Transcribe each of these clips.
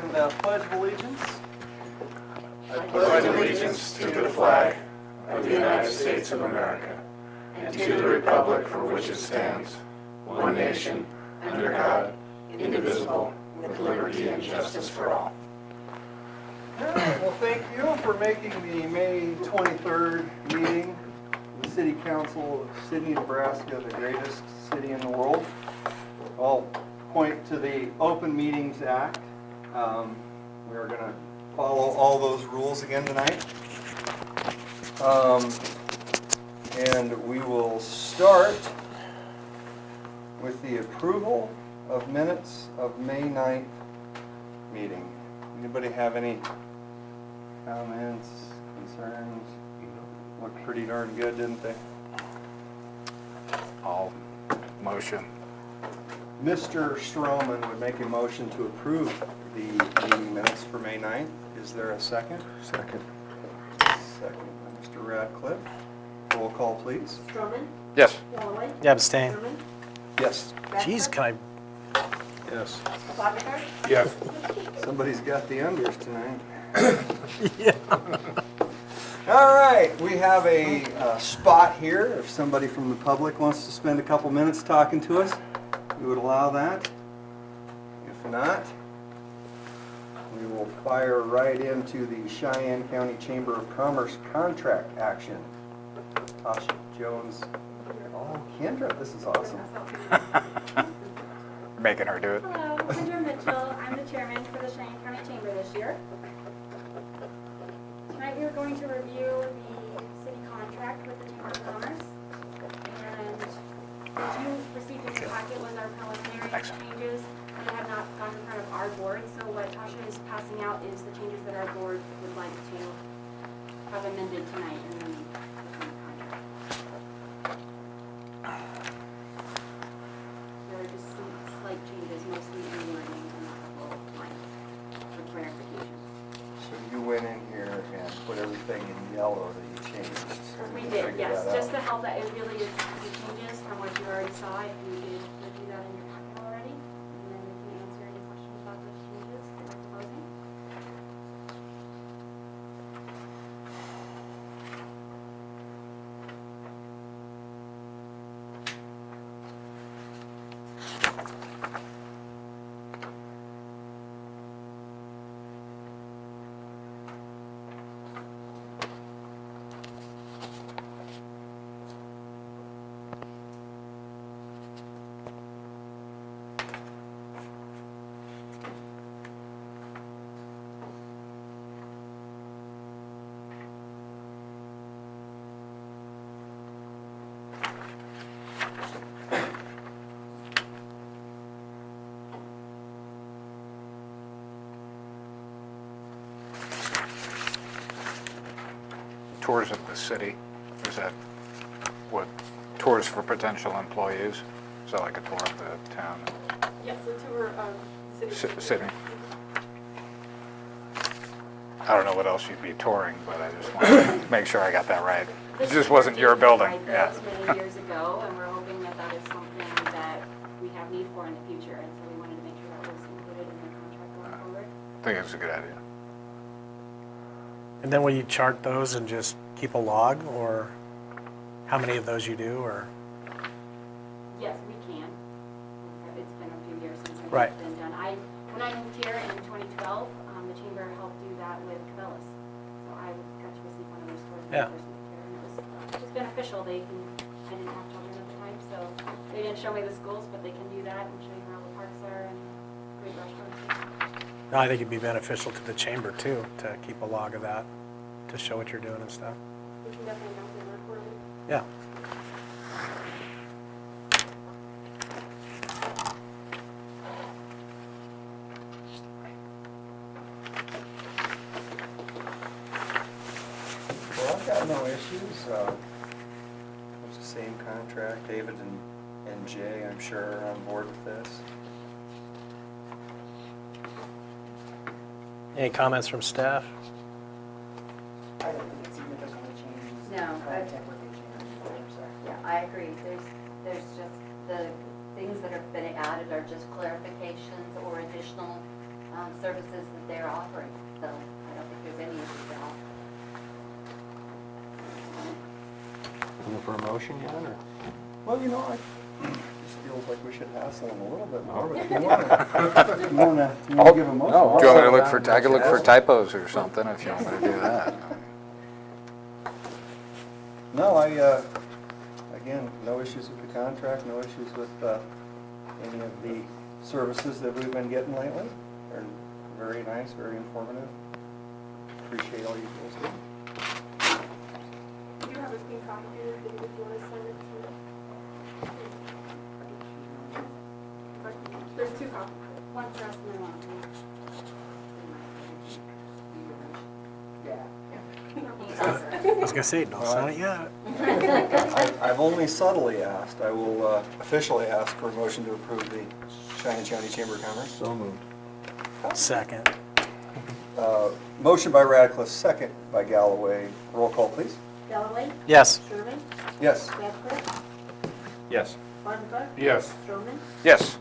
and the Pledge of Allegiance. I pledge allegiance to the flag of the United States of America and to the republic for which it stands, one nation, under God, indivisible, with liberty and justice for all. All right, well, thank you for making the May 23rd meeting of the City Council of Sidney, Nebraska, the greatest city in the world. I'll point to the Open Meetings Act. We're going to follow all those rules again tonight. And we will start with the approval of minutes of May 9th meeting. Anybody have any comments, concerns? Looked pretty darn good, didn't they? All motion. Mr. Stroman would make a motion to approve the meeting minutes for May 9th. Is there a second? Second. Second by Mr. Radcliffe. Roll call, please. Stroman? Yes. Galloway? Yeah, abstain. Sherman? Yes. Jeez, can Yes. Abubakar? Yes. Somebody's got the unders tonight. I? Yeah. All right, we have a spot here. If somebody from the public wants to spend a couple minutes talking to us, we would allow that. If not, we will fire right into the Cheyenne County Chamber of Commerce contract action. Tasha Jones. Oh, Kendra, this is awesome. Making her do it. Hello, Kendra Mitchell. I'm the chairman for the Cheyenne County Chamber this year. Tonight we are going to review the city contract with the Chamber of Commerce. And what you received in your packet was our preliminary changes that have not gone in front of our board. So what Tasha is passing out is the changes that our board would like to have amended tonight in the contract. There are just some slight changes, mostly in wording and a couple of lines for clarification. So you went in here and put everything in yellow that you changed. So We can did, figure yes, that just out. to help that it really is the changes from what you already saw, if you did review that in your packet already. And then we can answer any questions about those changes that we're proposing. Tours of the city. Is that what? Tours for potential employees? Is that like a tour of the town? Yes, the tour of city. Sydney. I don't know what else you'd be touring, but I just wanted to make sure I got that right. It just wasn't your building. Tried Yeah. those many years ago, and we're hoping that that is something that we have need for in the future, and so we wanted to make sure that was included in the contract going forward. I think it's a good idea. And then will you chart those and just keep a log, or how many of those you do, or? Yes, we can. It's been a few years since Right. it's been done. When I moved here in 2012, the chamber helped do that with Cabela's. So I got to receive one of those tours when Yeah. I first moved here, and it was beneficial. I didn't have children at the time, so they didn't show me the schools, but they can do that and show you where all the parks are and great restaurants. No, I think it'd be beneficial to the chamber too, to keep a log of that, to show what you're doing and stuff. We can definitely announce it quarterly. Yeah. Well, I've got no issues. It's the same contract. David and Jay, I'm sure, are on board with this. Any comments from staff? I don't think it significantly changes the No, content with the change. Yeah, I agree. There's just the things that have been added are just clarifications or additional services that they're offering, so I don't think there's any issues at all. Looking for a motion yet, or? Well, you know, it just feels like we should hassle them a little bit more, but if you wanna give a motion? No, Do you want me to I'll I could look for typos or something if you want me to do that. No, again, no issues with the contract, no issues with any of the services that we've been getting lately. They're very nice, very informative. Appreciate all you guys do. Do you have a clean copy here, if you want to send it to me? There's 2 copies. One for us and then one for you. Yeah. I was gonna say, don't sign it yet. I've only subtly asked. I will officially ask for a motion to approve the Cheyenne County Chamber of Commerce. So moved. Second. Motion by Radcliffe, second by Galloway. Roll call, please. Galloway? Yes. Sherman? Yes. Radcliffe? Yes. Barnhart? Yes. Stroman? Yes.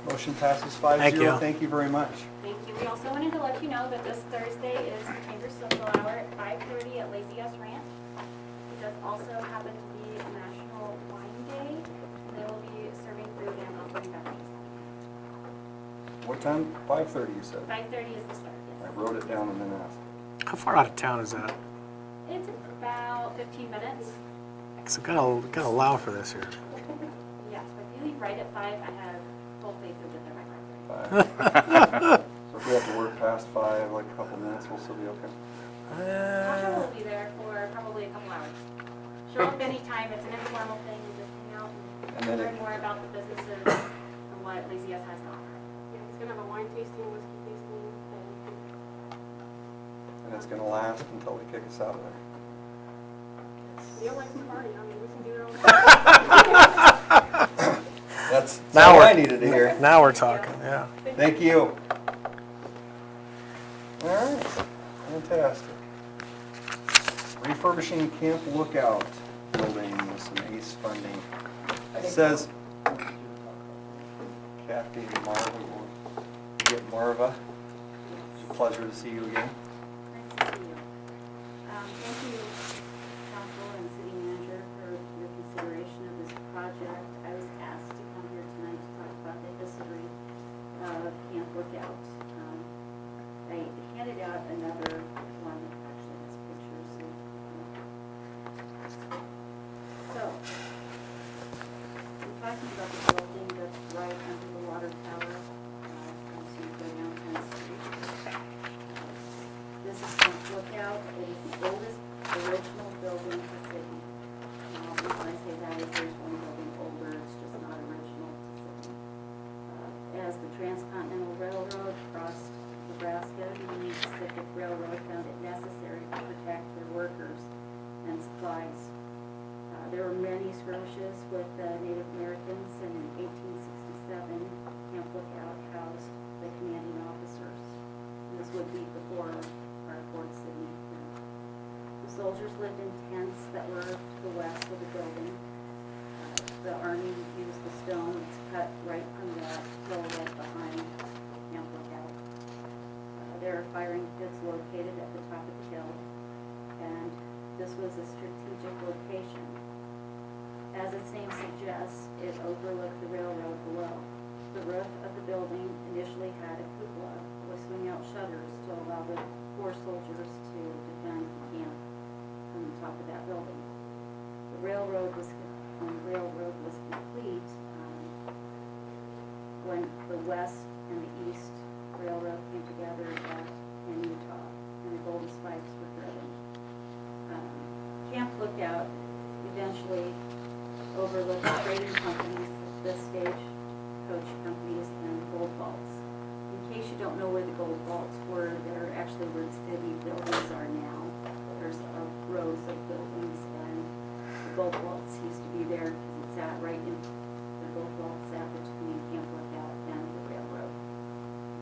Motion passes 5-0. Thank you. Thank you very much. Thank you. We also wanted to let you know that this Thursday is the Chamber Social Hour at 5:30 at Lazy S Ranch. It does also happen to be National Wine Day, and they will be serving food and offering beverages. What time? 5:30 you said. 5:30 is the start, I yes. wrote it down and then asked. How far out of town is that? It's about 15 minutes. So gotta allow for this here. Yes, but if you leave right at 5, I have full faith you'll get there by 5:30. 5. So if we have to work past 5, like a couple minutes, we'll still be okay. Tasha will be there for probably a couple hours. Show up anytime, it's an informal thing, you just hang out And and then learn it- more about the businesses and what Lazy S has to offer. Yeah, he's gonna have a wine tasting, whiskey tasting, And it's gonna last until they kick us out of there. and Neil likes to party, I mean, we can do it all. That's Now all I we're- needed to hear. Now we're talking, yeah. Thank you. All right, fantastic. Refurbishing Camp Lookout building with some ACE funding. It says Kathy Marva, will get Marva. It's a pleasure to see you again. Nice to see you. Thank you, council and city manager, for your consideration of this project. I was asked to come here tonight to talk about the history of Camp Lookout. I handed out another one that actually has pictures. So, we're talking about the building that's right under the water tower. As you go down 10th Street. This is Camp Lookout. It is the oldest original building in the city. Now, the reason I say that is there's one building older, it's just not original to city. As the Transcontinental Railroad crossed Nebraska, the Union Pacific Railroad found it necessary to protect their workers and supplies. There were many skirmishes with Native Americans, and in 1867, Camp Lookout housed the commanding officers. This would be before our Fort City. The soldiers lived in tents that were to the west of the building. The Army used the stone that's cut right from that hill right behind Camp Lookout. There are firing pits located at the top of the hill, and this was a strategic location. As its name suggests, it overlooked the railroad below. The roof of the building initially had a cupola with swing-out shutters to allow the poor soldiers to defend the camp from the top of that building. The railroad was complete when the west and the east railroad came together in Utah, and the Golden Spikes were driven. Camp Lookout eventually overlooked trading companies, the stagecoach companies, and gold vaults. In case you don't know where the gold vaults were, they're actually where the city buildings are now. There's rows of buildings, and the gold vaults used to be there because it sat right in, the gold vault sat between Camp Lookout and the railroad.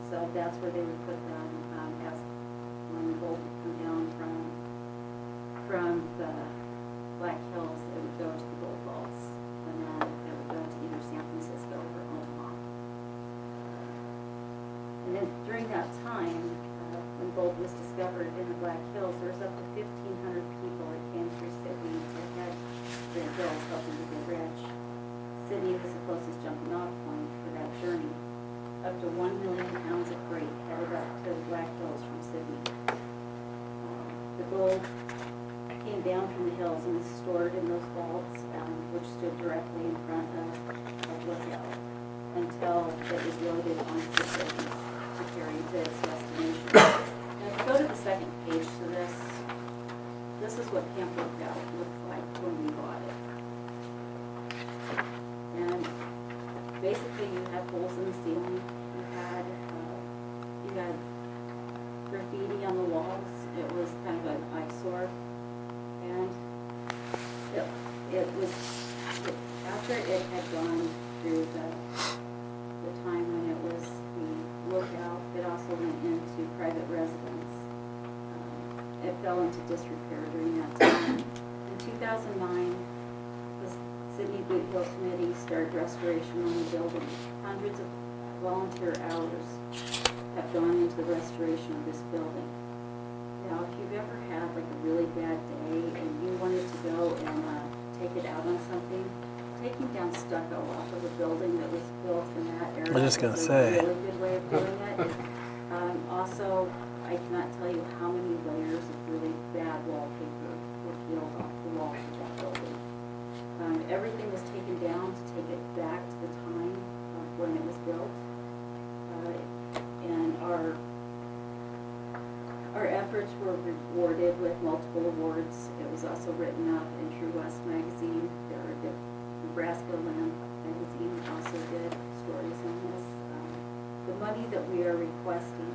So that's where they would put them, as when the gold would come down from the Black Hills, it would go to the gold vaults, and then it would go to either San Francisco or Omaha. And then President Hills helping to get rich. Sydney was the closest jumping off point for that journey. Up to 1 million pounds of freight headed up to the Black Hills from Sydney. The gold came down from the hills and was stored in those vaults, which stood directly in front of Lookout, until it was loaded onto the ships to carry to its destination. Now, if you go to the second page to this is what Camp Lookout looked like when we bought it. And basically, you had holes in the ceiling. You had graffiti on the walls. It was kind of an eyesore. And it was, after it had gone through the time when it was the Lookout, it also went into private residence. It fell into disrepair during that time. In 2009, the Sydney Boot Hill Committee started restoration on the building. Hundreds of volunteer hours have gone into the restoration of this building. Now, if you've ever had like a really bad day and you wanted to go and take it out on something, taking down stucco off of a building that was built in that area I was just gonna is say. a really good way of doing it. Also, I cannot tell you how many layers of really bad wallpaper were peeled off the walls of that building. Everything was taken down to take it back to the time of when it was built. And our efforts were rewarded with multiple awards. It was also written up in True West magazine. The Nebraska Land magazine also did stories on this. The money that we are requesting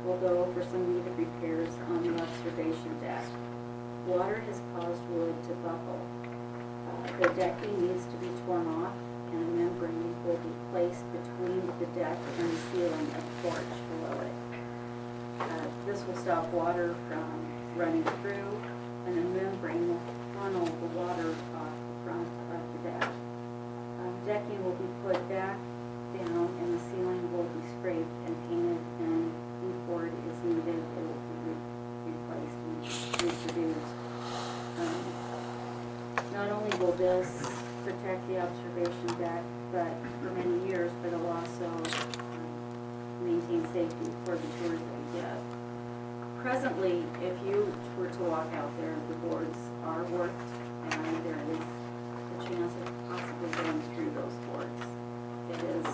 will go for some needed repairs on the observation deck. Water has caused wood to buckle. The decking needs to be torn off, and a membrane will be placed between the deck and the ceiling of the porch below it. This will stop water from running through, and a membrane will funnel the water off the front of the deck. Decking will be put back down, and the ceiling will be scraped and painted, and before it is needed, it will be replaced and reproduced. Not only will this protect the observation deck, but for many years, but it'll also maintain safety for the tours that we get. Presently, if you were to walk out there, the boards are worked, and there is a chance of possibly going through those boards. It is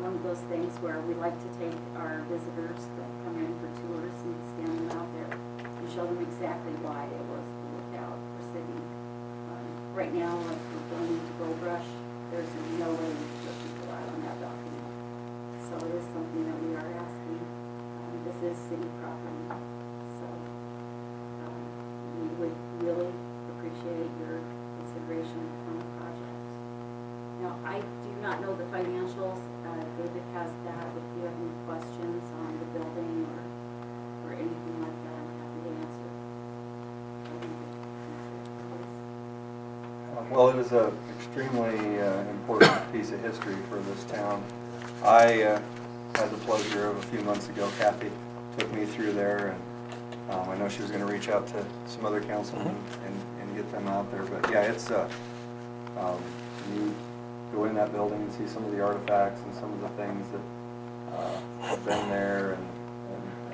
one of those things where we like to take our visitors that come in for tours and stand them out there and show them exactly why it was the Lookout for Sydney. Right now, like we're going into Gold Rush, there's no way to put people out on that document. So it is something that we are asking. This is city property, so we would really appreciate your consideration on the project. Now, I do not know the financials. David has that. If you have any questions on the building or anything like that, I'm happy to answer. Well, it is an extremely important piece of history for this town. I had the pleasure of a few months ago, Kathy took me through there, and I know she was going to reach out to some other councilmen and get them out there. But yeah, it's you go in that building and see some of the artifacts and some of the things that have been there and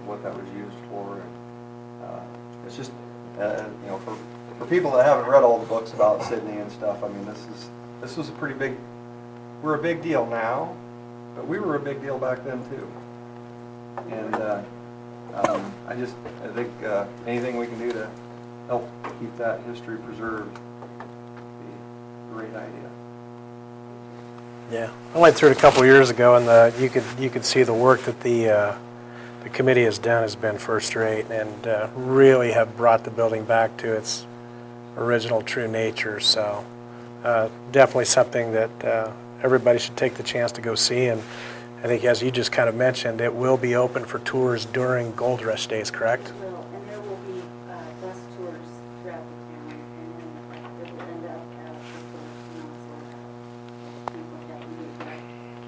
what that was used for. And it's just you know, for people that haven't read all the books about Sydney and stuff, I mean, this was a pretty big. We're a big deal now, but we were a big deal back then too. And I think anything we can do to help keep that history preserved would be a great idea. Yeah, I went through it a couple of years ago, and you could see the work that the committee has done has been first rate, and really have brought the building back to its original true nature. So definitely something that everybody should take the chance to go see. And I think, as you just kind of mentioned, it will be open for tours during Gold Rush days, correct? It will, and there will be bus tours throughout the town, and then it will end up at the people that we get.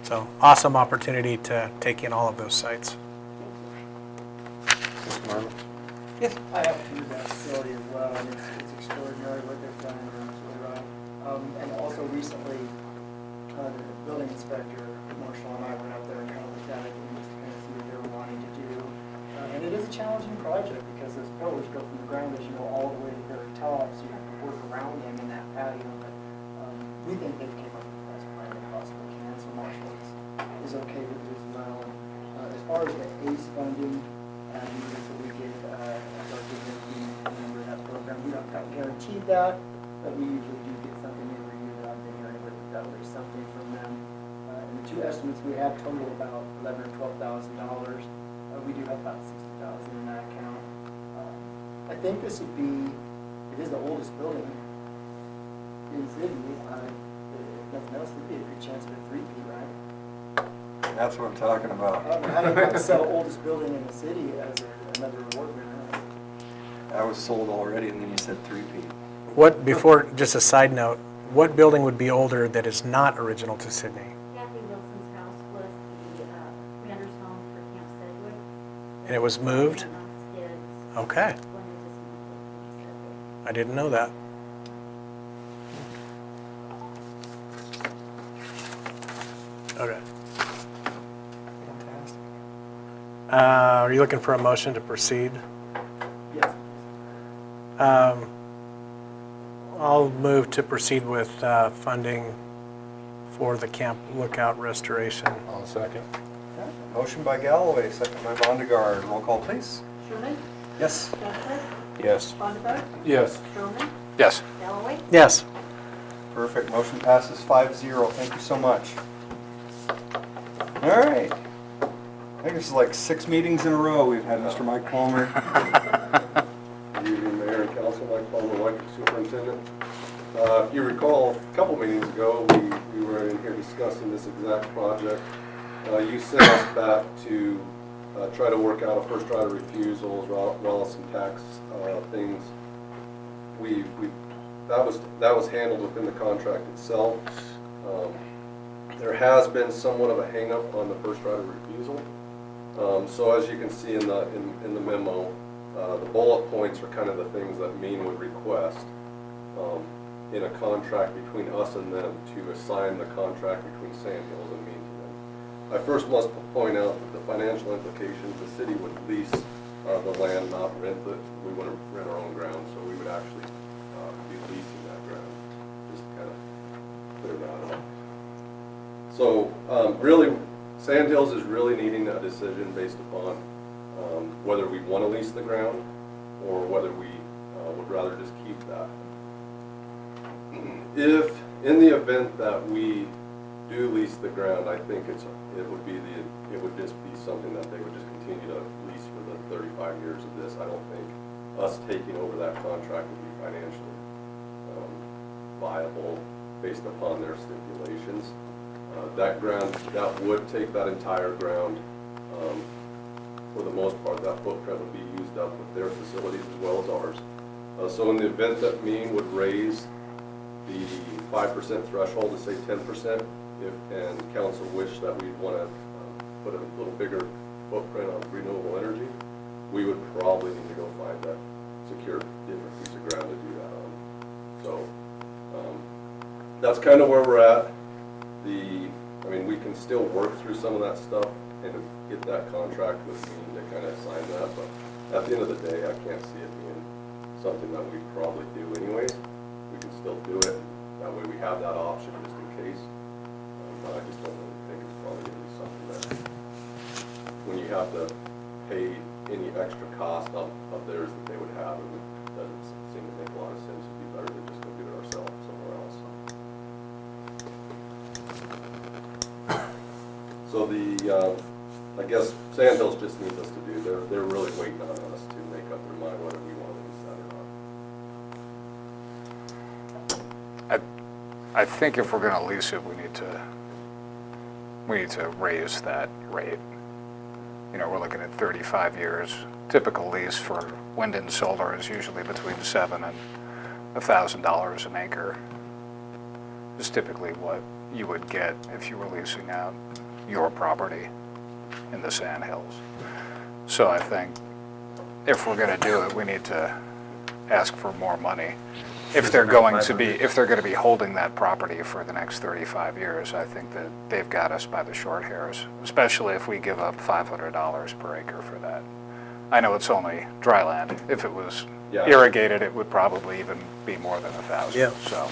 So awesome opportunity to take in all of those sites. Mr. Marvin? I have toured that facility as well, and it's extraordinary what they've done, and it's really right. recently, the building inspector, Marshall, and I went up there and kind of looked at it and just kind of see what they were wanting to do. And it is a challenging project because those pillars go from the ground, as you know, all the way to the very top, so you have to work around them in that patio. But we think they've came up with the best plan they possibly can, so Marshall is okay with it as well. And, as far as the ACE funding, that's what we get as our being a member of that program. We don't guarantee that, but we usually do get something every year that I've been here, and that there's something from them. And the two estimates we have total about $11,000 or $12,000. We do have about $60,000 in that account. I think this would be, it is the oldest building in the city. If nothing else, it'd be a good chance of a three-peat, right? That's what I'm talking about. How do you have to sell oldest building in the city as another award winner? I was sold already, and then you said three-peat. What, before, just a side note, what building would be older that is not original to Sydney? Kathy Wilson's house was the Rander's home for Camp Sedgwick. And it was moved? And on skids Okay, when they dismantled Camp Sedgwick. I didn't know that. Okay. Fantastic. Are you looking for a motion to proceed? Yes. I'll move to proceed with funding for the Camp Lookout restoration. I'll second. Motion by Galloway, second by Vondergaard. Roll call, please. Sherman? Yes. Bethel? Yes. Vondergaard? Yes. Sherman? Yes. Galloway? Yes. Perfect. Motion passes 5-0. Thank you so much. All right. I think this is like 6 meetings in a row we've had Mr. Mike Palmer. Good evening, Mayor and Council. Mike Palmer, Electric Superintendent. If you recall, a couple meetings ago, we were in here discussing this exact project. You sent us back to try to work out a first right of refusal as well as some tax things. That was handled within the contract itself. There has been somewhat of a hang-up on the first right of refusal. So as you can see in the memo, the bullet points are kind of the things that MEAN would request in a contract between us and them to assign the contract between Sandhills and MEAN to them. I first must point out that the financial implications, the city would lease the land, not rent it. We wouldn't rent our own ground, so we would actually be leasing that ground, just to kind of clear that up. So really, Sandhills is really needing a decision based upon whether we want to lease the ground or whether we would rather just keep that. If, in the event that we do lease the ground, I think it would just be something that they would just continue to lease for the 35 years of this. I don't think us taking over that contract would be financially viable based upon their stipulations. That ground, that would take that entire ground. For the most part, that footprint would be used up with their facilities as well as ours. So in the event that MEAN would raise the 5% threshold to say 10%, and council wish that we'd want to put a little bigger footprint on renewable energy, we would probably need to go find that secure different piece of ground to do that on. So that's kind of where we're at. I mean, we can still work through some of that stuff and get that contract with MEAN to kind of sign that, but at the end of the day, I can't see it being something that we'd probably do anyways. We can still do it. That way we have that option just in case. But I just don't really think it's probably going to be something that, when you have to pay any extra cost of theirs that they would have, it doesn't seem to make a lot of sense. It'd be better to just go do it ourselves somewhere else. So I guess Sandhills just needs us to do, they're really waiting on us to make up their mind whether we want to lease that or not. I think if we're going to lease it, we need to raise that rate. You know, we're looking at 35 years. Typical lease for wind and solar is usually between $7,000 and $1,000 an acre. Is typically what you would get if you were leasing out your property in the Sandhills. So I think if we're going to do it, we need to ask for more money. if they're going to be holding that property for the next 35 years, I think that they've got us by the short hairs, especially if we give up $500 per acre for that. I know it's only dry land. If it was Yeah. irrigated, it would probably even be more than 1,000. Yeah. So,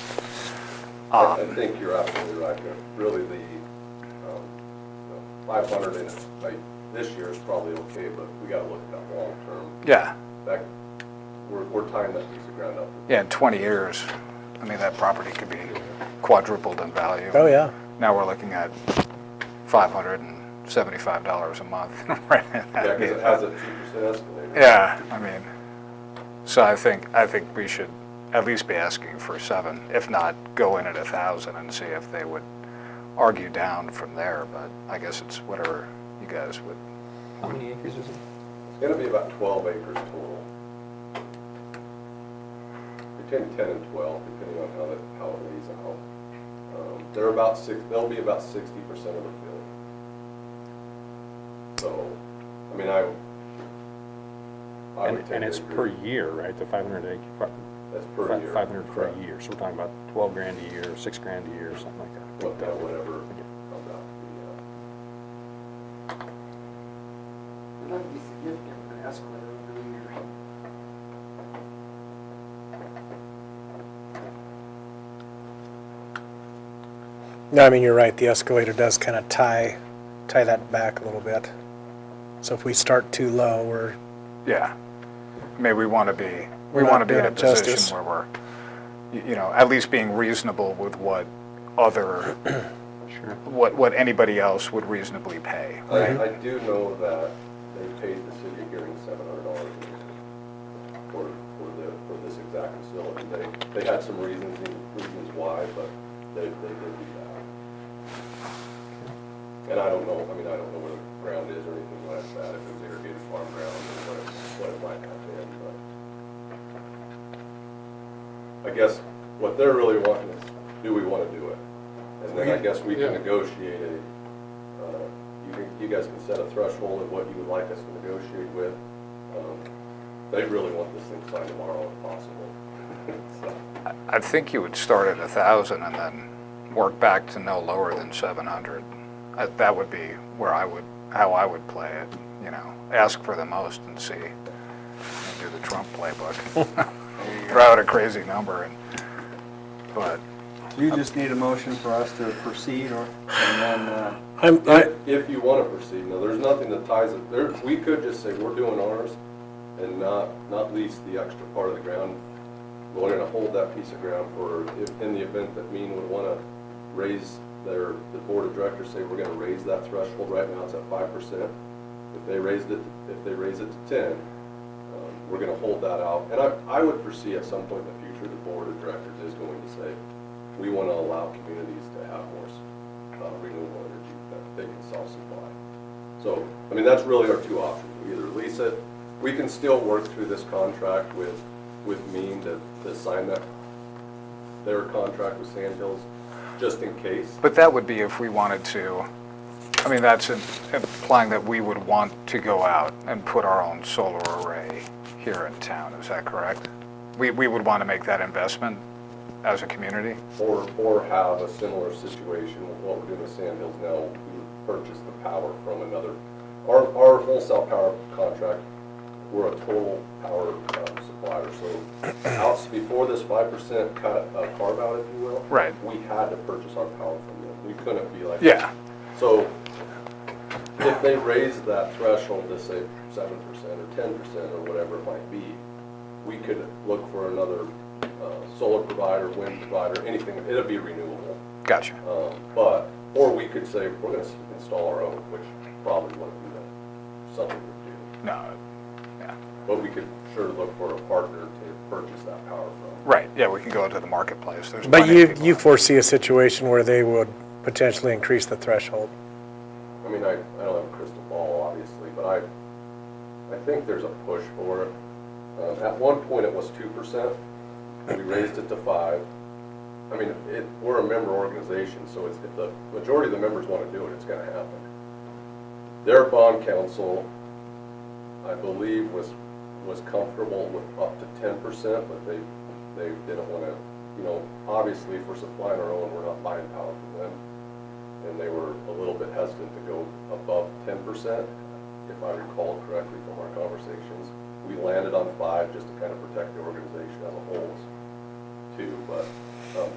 I think you're absolutely right. Really, the 500 in like this year is probably okay, but we got to look at that long term. yeah, That we're tying that piece of ground up. yeah, in 20 years, I mean, that property could be quadrupled in value. Oh, yeah. Now we're looking at $575 a month. Right. Yeah, because it has a 2% escalator. Yeah, I mean, so I think we should at least be asking for 7, if not go in at 1,000 and see if they would argue down from there, but I guess it's whatever you guys would. How many acres is it? It's going to be about 12 acres total. Between 10 and 12, depending on how it lays out. They'll be about 60% of the field. So, I mean, I would And it's tend to per agree. year, right? The 500 acre, That's per year. 500 per Correct. year. So we're talking about 12 grand a year, 6 grand a year, something like that. Whatever comes out to be. That would be significant with an escalator over the years. No, I mean, you're right, the escalator does kind of tie that back a little bit. So if we start too low, we're, Yeah, I mean, we want to be in not doing a it justice. position where we're, you know, at least being reasonable with what other, Sure. what anybody else would reasonably pay. I do know that they paid the city of Gearing $700 for this exact facility. They had some reasons why, but they did do that. And I don't know where the ground is or anything like that, if it was irrigated farm ground or what it might have been, but I guess what they're really wanting is, do we want to do it? And then I guess we can negotiate you guys can set a threshold of what you would like us to negotiate with. They really want this thing signed tomorrow if possible. So, I think you would start at 1,000 and then work back to no lower than 700. That would be how I would play it, you know, ask for the most and see, and do the Trump playbook. Throw out a crazy number, but You just need a motion for us to proceed, and then, if you want to proceed, now, there's nothing that ties it, we could just say, we're doing ours and not lease the extra part of the ground. We're going to hold that piece of ground in the event that Mean would want to raise the board of directors say we're going to raise that threshold. Right now it's at 5%. If they raise it to 10, we're going to hold that out. And I would foresee at some point in the future the board of directors is going to say we want to allow communities to have more renewable energy that they can self-supply. So, I mean, that's really our two options. We either lease it, we can still work through this contract with Mean to sign their contract with Sandhills, just in case. But that would be if we wanted to, I mean, that's implying that we would want to go out and put our own solar array here in town, is that correct? We would want to make that investment as a community? Or have a similar situation with what we're doing with Sandhills now. We would purchase the power from another, our wholesale power contract, we're a total power supplier. So before this 5% carve out, if you will, Right. we had to purchase our power from them. We couldn't be like, Yeah. So if they raise that threshold to say 7% or 10% or whatever it might be, we could look for another solar provider, wind provider, anything. It'll be renewable. Gotcha. Or we could say we're going to install our own, which probably wouldn't be something we'd do. No, yeah. But we could sure look for a partner to purchase that power from. Right, yeah, we can go into the marketplace. There's but plenty of people you out foresee a situation where they would potentially increase the threshold. I mean, I don't have a crystal ball, obviously, but I think there's a push for it. At one point, it was 2%. We raised it to 5%. I mean, we're a member organization, so if the majority of the members want to do it, it's going to happen. Their bond council, I believe, was comfortable with up to 10%, but They didn't want to, you know, obviously if we're supplying our own, we're not buying power from them. And they were a little bit hesitant to go above 10%, if I recall correctly from our conversations. We landed on 5 just to kind of protect the organization as a whole, too. But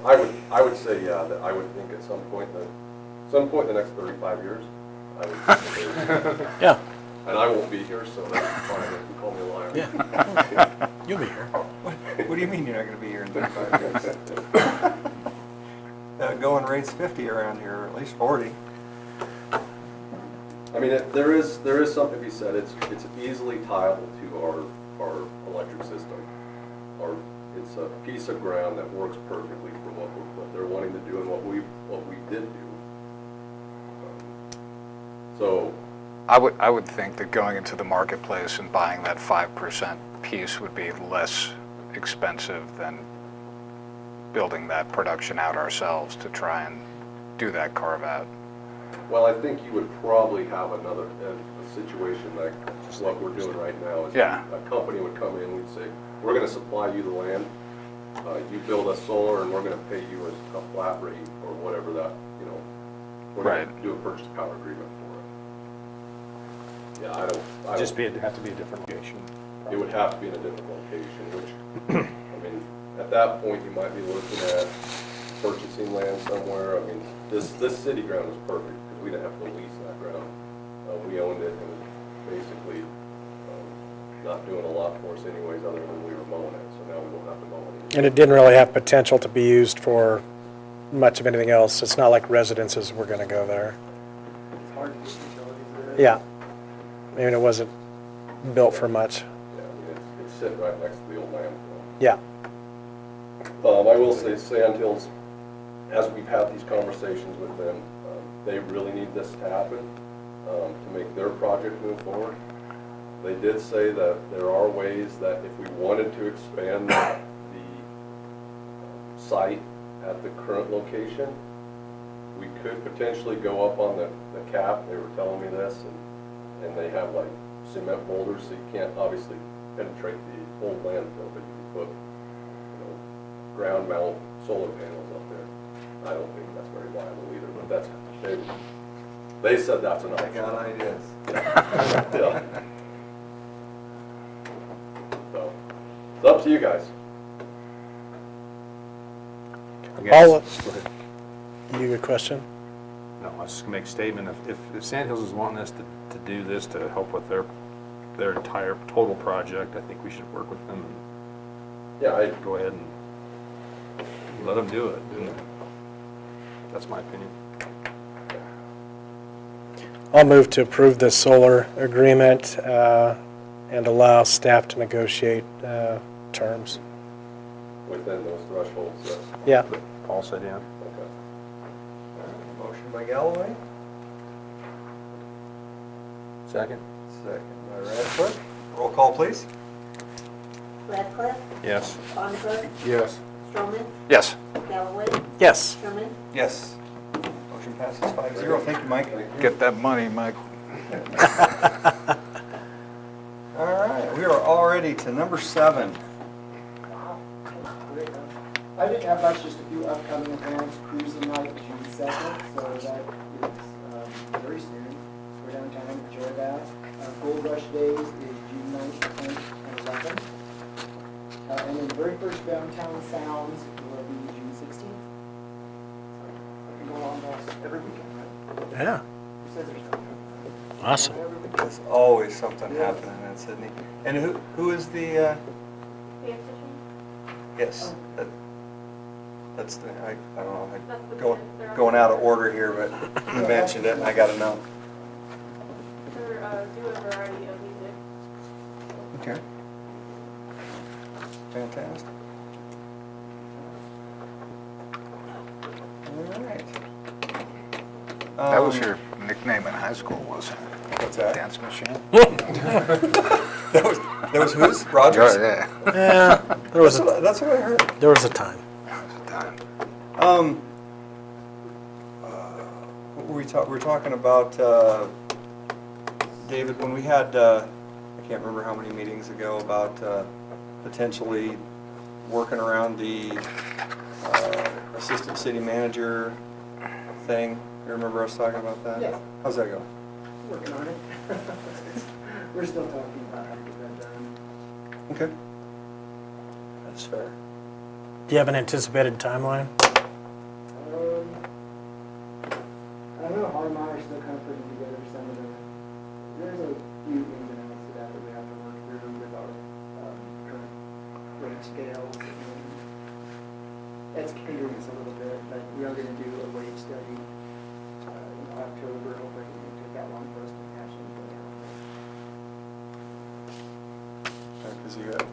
I would say, yeah, that I would think at some point in the next 35 years, I would think that there's- Yeah, and I won't be here, so that's fine. You can call me a liar. yeah. You'll be here. What do you mean you're not gonna be here in 35 years? Going rate's 50 around here, or at least 40. I mean, there is something to be said. It's easily tiable to our electric system. It's a piece of ground that works perfectly for what they're wanting to do and what we did do. So I would think that going into the marketplace and buying that 5% piece would be less expensive than building that production out ourselves to try and do that carve out. well, I think you would probably have a situation like what we're doing right now. Is Yeah. a company would come in, we'd say, we're going to supply you the land. You build us solar, and we're going to pay you a flat rate or whatever that, you know. We're going Right. to do a purchase power agreement for it. Yeah, I don't. Have to be a different location. It would have to be in a different location, which, I mean, at that point, you might be looking at purchasing land somewhere. I mean, this city ground is perfect because we didn't have to lease that ground. We owned it and it was basically not doing a lot for us anyways, other than we were mowing it. So now we don't have to mow it anymore. And it didn't really have potential to be used for much of anything else. It's not like residences were gonna go there. It's hard to get utilities there. Yeah. I mean, it wasn't built for much. Yeah, I mean, it's sitting right next to the old landfill. Yeah. I will say Sand Hills, as we've had these conversations with them, they really need this to happen to make their project move forward. They did say that there are ways that if we wanted to expand the site at the current location, we could potentially go up on the cap. They were telling me this, and they have like cement boulders, so you can't obviously penetrate the old landfill, but you can put, you know, ground mount solar panels up there. I don't think that's very viable either, but that's, they said that's an I option. got ideas. Yeah. So, it's up to you guys. All, you got a question? No, I was just gonna make a statement. If Sand Hills is wanting us to do this to help with their entire total project, I think we should work with them Yeah, and go ahead and let them do it. And that's my opinion. I'll move to approve the solar agreement and allow staff to negotiate terms. within those thresholds, yes. Yeah. Paul said, yeah. Okay. Motion by Galloway, Second? second by Radcliffe. Roll call, please. Radcliffe, Yes. Bonneford, Yes. Stroman, Yes. Galloway, Yes. Sherman. Yes. Motion passes 5-0. Thank you, Mike. Get that money, Mike. All right, we are already to number 7. Wow. Great, huh? I didn't have much, just a few upcoming events. Cruising night, June 2nd, so that is very soon. We're downtown, enjoy that. Gold Rush Days is June 9th, 10th, and 11th. And then the very first Downtown Sounds will be June 16th. So I can go almost every weekend, right? Yeah. Who says there's no? Awesome. Every weekend. There's always something happening in Sydney. And who is the, We have to change? yes, that's the, I don't know, That's the going, band. They're going out of order here, but you mentioned it and I gotta know. They're do a variety of music. Okay. Fantastic. All right. That was your nickname in high school, wasn't it? What's that? Dance machine? That was whose? Rogers? Yeah. Yeah. There was That's what I heard. there was a time. What were we were talking about, David, when we had, I can't remember how many meetings ago, about potentially working around the assistant city manager thing. You remember us talking about that? Yes. How's that go? Working on it. We're still talking about how to get that done. Okay. That's fair. Do you have an anticipated timeline? I don't know, Hardmeyer's still kind of putting together some of the, there's a few ins and outs to that that we have to work through with our current rate scales. And that's hindering us a little bit, but we are gonna do a wage study in October. Hopefully it won't take that long for us to hash anything out. Because you got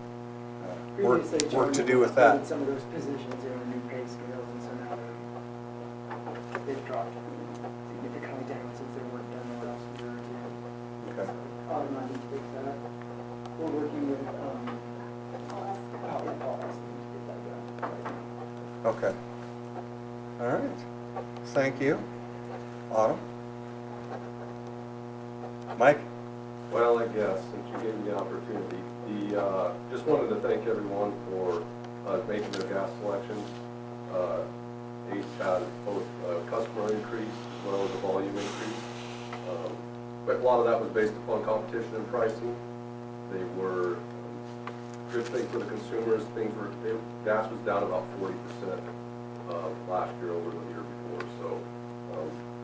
Previously, work to John do with added that. some of those positions in the new pay scales, and so now they've dropped significantly down since they weren't done the last year or two. Okay. Autumn, I need to fix that. We're working with, Paul Estes to get that done right now. Okay. All right. Thank you. Autumn? Mike? Well, I guess, since you gave me the opportunity, just wanted to thank everyone for making their gas selections. Ace had both a customer increase as well as a volume increase. But a lot of that was based upon competition and pricing. They were good thing for the consumers. Gas was down about 40% last year over the year before. So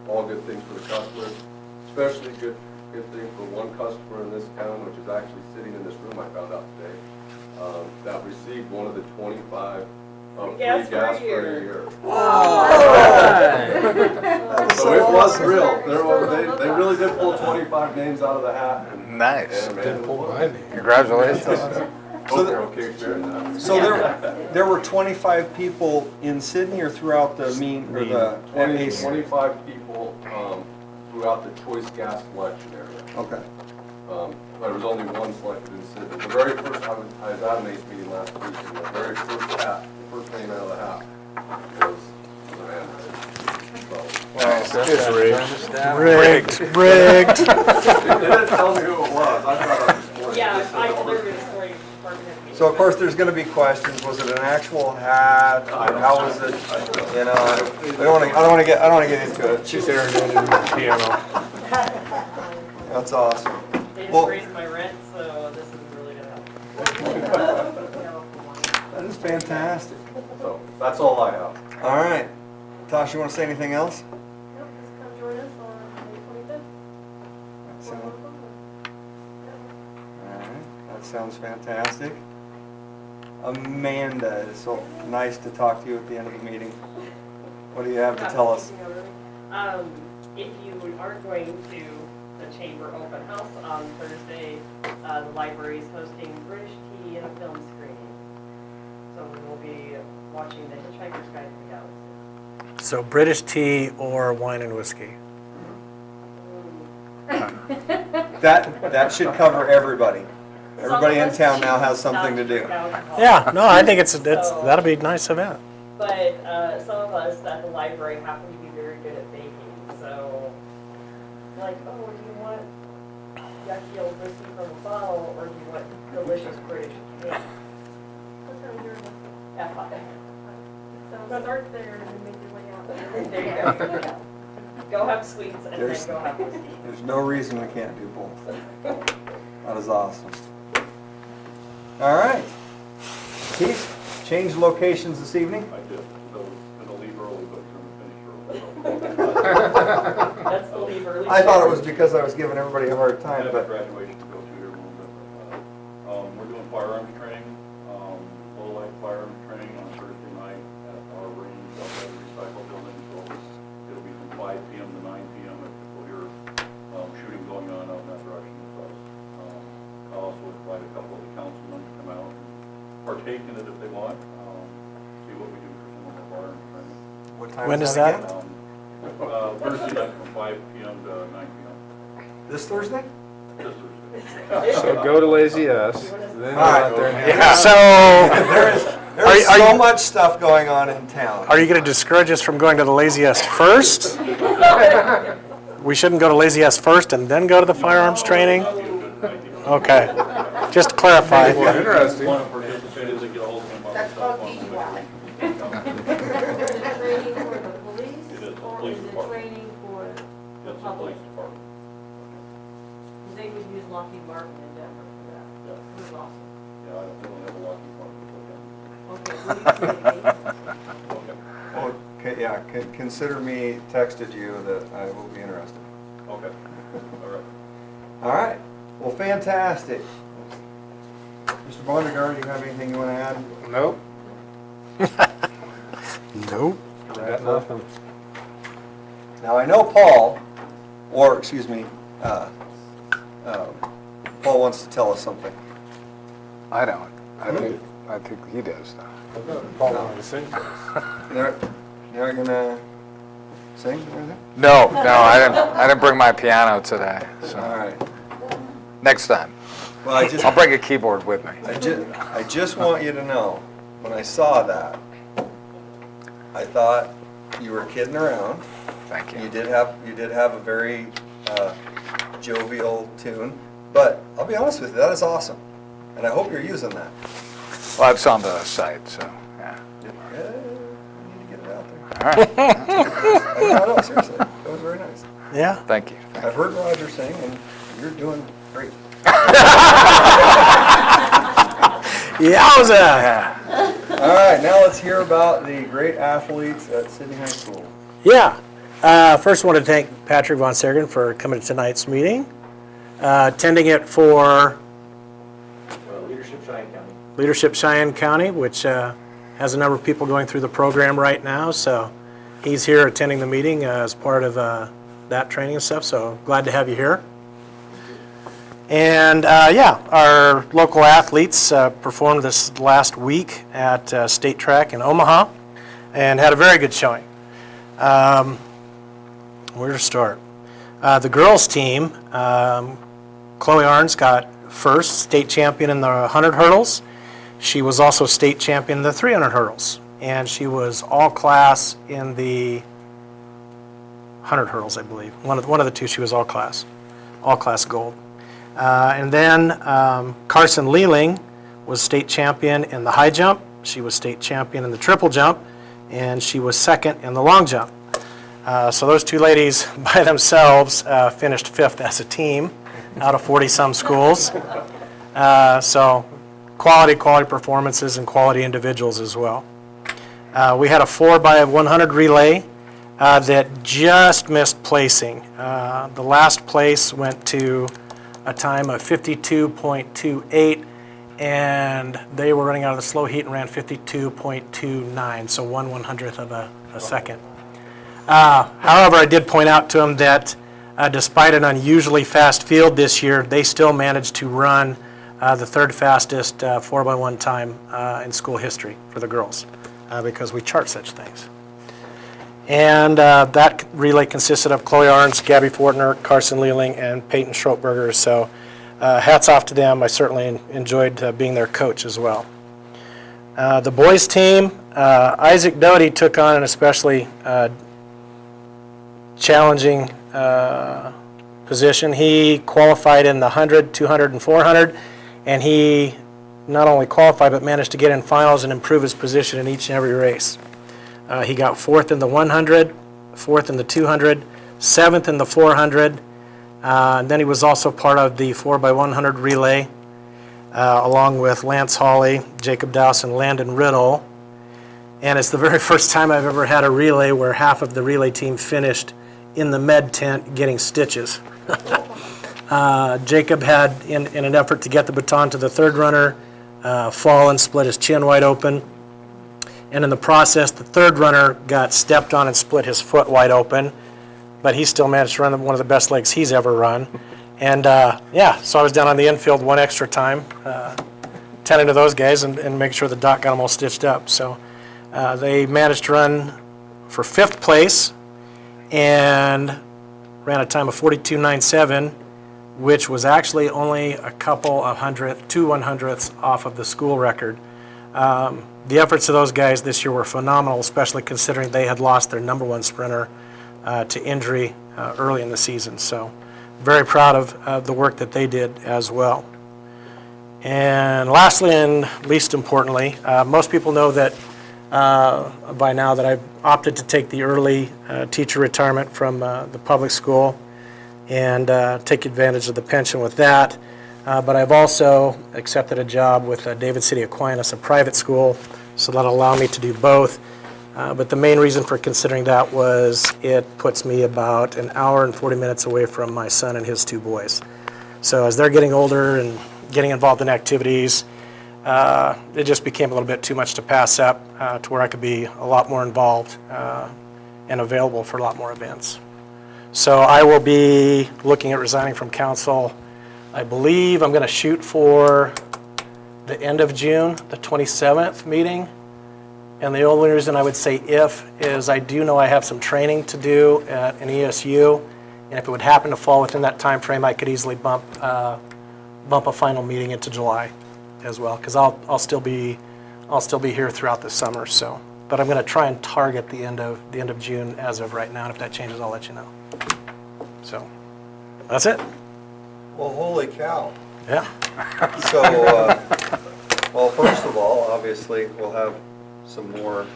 all good things for the customers, especially good thing for one customer in this town, which is actually sitting in this room, I found out today, that received one of the 25 free gas for a year. So it was real. They really did pull 25 names out of the hat. Nice. And Congratulations. hope they're okay sharing that. So there were 25 people in Sydney or throughout the the 25 people throughout the choice gas selection area. Okay. But there was only one selected in Sydney. The very first, I was at an ACE meeting last week, and the very first hat, the first name out of the hat was Amanda. Rigged, rigged. They didn't tell me who it was. I thought I was more. Yeah, I delivered a story. So of course there's going to be questions. Was it an actual hat? How was it? You know, I don't want to get into it. She's serenading the piano. That's awesome. They just Well, raised my rent, so this is really gonna help. that is fantastic. So that's all I have. All right. Tosh, you want to say anything else? Nope, just come join us on May 25th. So- All right. That sounds fantastic. Amanda, it's so nice to talk to you at the end of the meeting. What do you have to tell us? If you aren't going to the Chamber Open House on Thursday, the library is hosting British Tea and a film screening. So we will be watching The Hitchhiker's Guide to the Galaxy. So British tea or wine and whiskey? That should cover everybody. Everybody in town now has something to do. Yeah, no, I think that'll be a nice event. But some of us at the library happen to be very good at baking, so like, oh, do you want yucky old whiskey from a bottle, or do you want delicious British cake? What time is yours? At 5. So start there and then make your way out. There you go. Go have sweets and There's- then go have whiskey. There's no reason we can't do both. That is awesome. All right. Keith, change locations this evening? I did. So I'm gonna leave early, but I'm gonna finish early. That's the leave early. I thought it was because I was giving everybody a hard I time, have a but graduation to go to here in a little bit. We're doing firearms training, low light firearms training on Thursday night at our range up at the recycle building. So it'll be from 5 p.m. to 9 p.m. if people hear shooting going on out in that direction with us. I'll also invite a couple of the councilmen to come out and partake in it if they want. See what we do for some of our firearms training. what time When is is that that? again? Thursday night from 5 p.m. to 9 p.m. This Thursday? This Thursday. So go to Lazy S. Then All right. out there and Yeah. So, There's Are so you- much stuff going on in town. are you going to discourage us from going to the laziest first? We shouldn't go to laziest first and then go to the firearms training? Okay, just to clarify. Interesting. Want to participate, is get a hold of them. police department. They would use Lockheed Martin in Denver for that. Yeah. It was awesome. Yeah, I don't have a Lockheed Martin to Okay, will you communicate? put in. Oh, okay, yeah, consider me texted you that I will be interested. Okay, all right. All right, well, fantastic. Mr. Bondegaard, do you have anything you want to add? Nope. Nope. Got nothing. Now, I know Paul, or, excuse me, Paul wants to tell us something. I don't. I think he does though. Paul wanted to sing for us. You're not gonna sing or anything? No, I didn't bring my piano today, All so right. next time. Well, I'll bring a keyboard with me. I just want you to know, when I saw that, I thought you were kidding around. Thank You you. did have a very jovial tune, but I'll be honest with you, that is awesome, and I hope you're using that. Well, it's on the site, so, yeah. Yeah, we need to get it out there. All right. No, seriously, that was very nice. Yeah. Thank you. I've heard Roger sing, and you're doing great. Yowza! Yeah. All right, now let's hear about the great athletes at Sydney High School. Yeah. First, I want to thank Patrick Von Sergen for coming to tonight's meeting, attending it for Leadership Cheyenne County, which has a number of people going through the program right now. So he's here attending the meeting as part of that training and stuff. So glad to have you here. And our local athletes performed this last week at State Track in Omaha and had a very good showing. Where to start? The girls team, Chloe Arns got first, state champion in the 100 hurdles. She was also state champion in the 300 hurdles. And she was all class in the 100 hurdles, I believe. One of the two, she was all class gold. And then Carson Leeling was state champion in the high jump. She was state champion in the triple jump. And she was second in the long jump. So those two ladies by themselves finished fifth as a team out of 40-some schools. So quality performances and quality individuals as well. We had a 4x100 relay that just missed placing. The last place went to a time of 52.28, and they were running out of the slow heat and ran 52.29, so 1/100th of a second. However, I did point out to them that despite an unusually fast field this year, they still managed to run the third fastest 4x1 time in school history for the girls, because we chart such things. And that relay consisted of Chloe Arns, Gabby Fortner, Carson Leeling, and Peyton Schroepberger. So hats off to them. I certainly enjoyed being their coach as well. The boys team, Isaac Doty took on an especially challenging position. He qualified in the 100, 200, and 400, and he not only qualified but managed to get in finals and improve his position in each and every race. He got fourth in the 100, fourth in the 200, seventh in the 400, and then he was also part of the 4x100 relay, along with Lance Hawley, Jacob Dowse, and Landon Riddle. And it's the very first time I've ever had a relay where half of the relay team finished in the med tent getting stitches. Jacob had, in an effort to get the baton to the third runner, fallen, split his chin wide open. And in the process, the third runner got stepped on and split his foot wide open. But he still managed to run one of the best legs he's ever run. And so I was down on the infield one extra time, tending to those guys and making sure the doc got them all stitched up. So they managed to run for fifth place and ran a time of 42.97, which was actually only a couple of 100ths off of the school record. The efforts of those guys this year were phenomenal, especially considering they had lost their number one sprinter to injury early in the season. So very proud of the work that they did as well. And lastly, and least importantly, most people know that by now that I've opted to take the early teacher retirement from the public school. and take advantage of the pension with that. But I've also accepted a job with David City Aquinas, a private school, so that'll allow me to do both. But the main reason for considering that was it puts me about an hour and 40 minutes away from my son and his 2 boys. So as they're getting older and getting involved in activities, it just became a little bit too much to pass up to where I could be a lot more involved and available for a lot more events. So I will be looking at resigning from council. I believe I'm going to shoot for the end of June, the 27th meeting. And the only reason I would say if is I do know I have some training to do at an ESU. And if it would happen to fall within that time frame, I could easily bump a final meeting into July as well, because I'll still be here throughout the summer. So, but I'm going to try and target the end of June as of right now. And if that changes, I'll let you know. So, that's it. Well, holy cow. Yeah. So, well, first of all, obviously, we'll have some more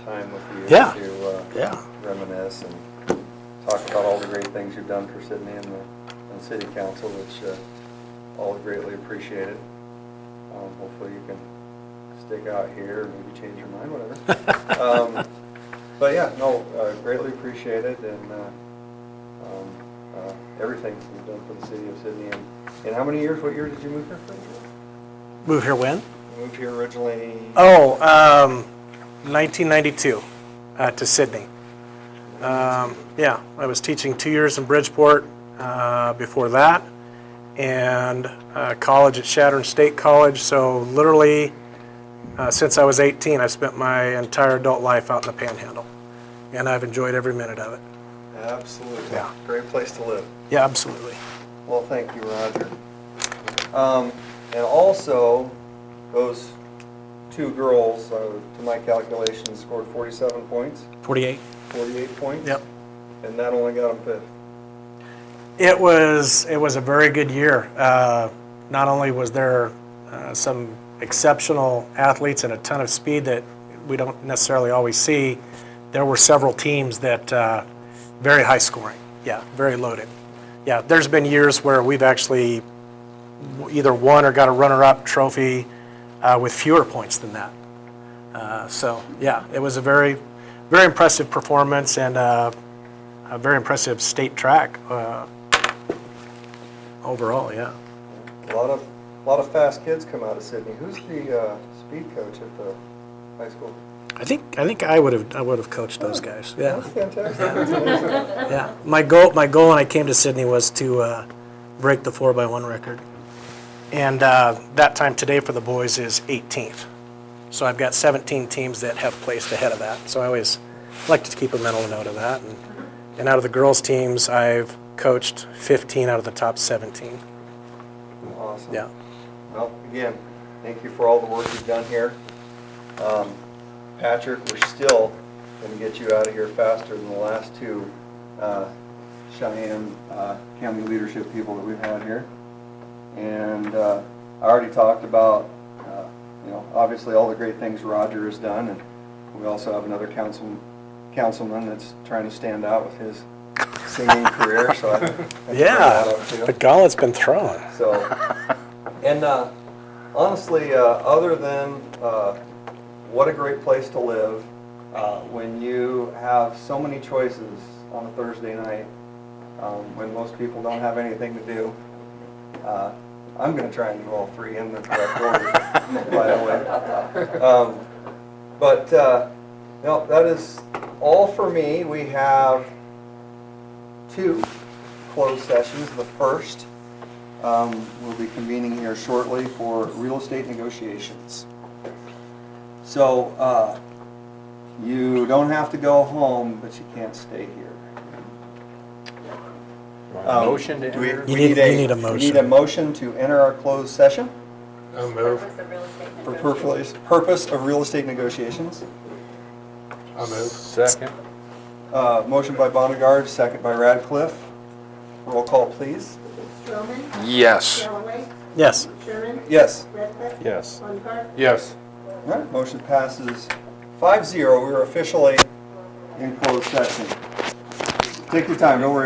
time with you Yeah. to reminisce and talk about all the great things you've done for Sydney and the city council, which all greatly appreciated. Hopefully you can stick out here, maybe change your mind, whatever. But yeah, no, greatly appreciated, and everything you've done for the city of Sydney. And how many years, what year did you move here? Move here when? You moved here originally? 1992 to Sydney. Yeah, I was teaching 2 years in Bridgeport before that, and college at Chadron State College. So literally, since I was 18, I've spent my entire adult life out in the Panhandle, and I've enjoyed every minute of it. Absolutely. Yeah. Great place to live. Yeah, absolutely. Well, thank you, Roger. And also, those 2 girls, to my calculations, scored 47 points, 48. 48 points. Yep. And that only got them 5th. It was a very good year. Not only was there some exceptional athletes and a ton of speed that we don't necessarily always see, there were several teams that very high scoring. Yeah, very loaded. Yeah, there's been years where we've actually either won or got a runner-up trophy with fewer points than that. So yeah, it was a very, very impressive performance and a very impressive state track overall. Yeah. A lot of fast kids come out of Sydney. Who's the speed coach at the high school? I think I would have coached those guys. Yeah. That's fantastic. That's amazing. Yeah. My goal when I came to Sydney was to break the 4x1 record. And that time today for the boys is 18th. So I've got 17 teams that have placed ahead of that. So I always like to keep a mental note of that. And out of the girls' teams, I've coached 15 out of the top 17. Awesome. Yeah. Well, again, thank you for all the work you've done here. Patrick, we're still going to get you out of here faster than the last 2 Cheyenne County leadership people that we've had here. And I already talked about, obviously all the great things Roger has done, and we also have another councilman that's trying to stand out with his singing career. So I Yeah. The gauntlet's been thrown. So, and honestly, other than what a great place to live, when you have so many choices on a Thursday night, when most people don't have anything to do, I'm going to try and do all 3 in the correct order, by the way. But no, that is all for me. We have 2 closed sessions. The first we'll be convening here shortly for real estate negotiations. So you don't have to go home, but you can't stay here. Motion to enter? You need a motion. We need a motion to enter our closed session I'll move. Purpose of real estate for negotiations. purpose of real estate negotiations. I'll move. Second. Motion by Bonnegarde, second by Radcliffe. Roll call, please. Stroman, Yes. Galloway, Yes. Sherman, Yes. Redcliffe, Yes. Bonnegarde. Yes. All right, motion passes 5-0. We are officially in closed session. Take your time, don't worry about it.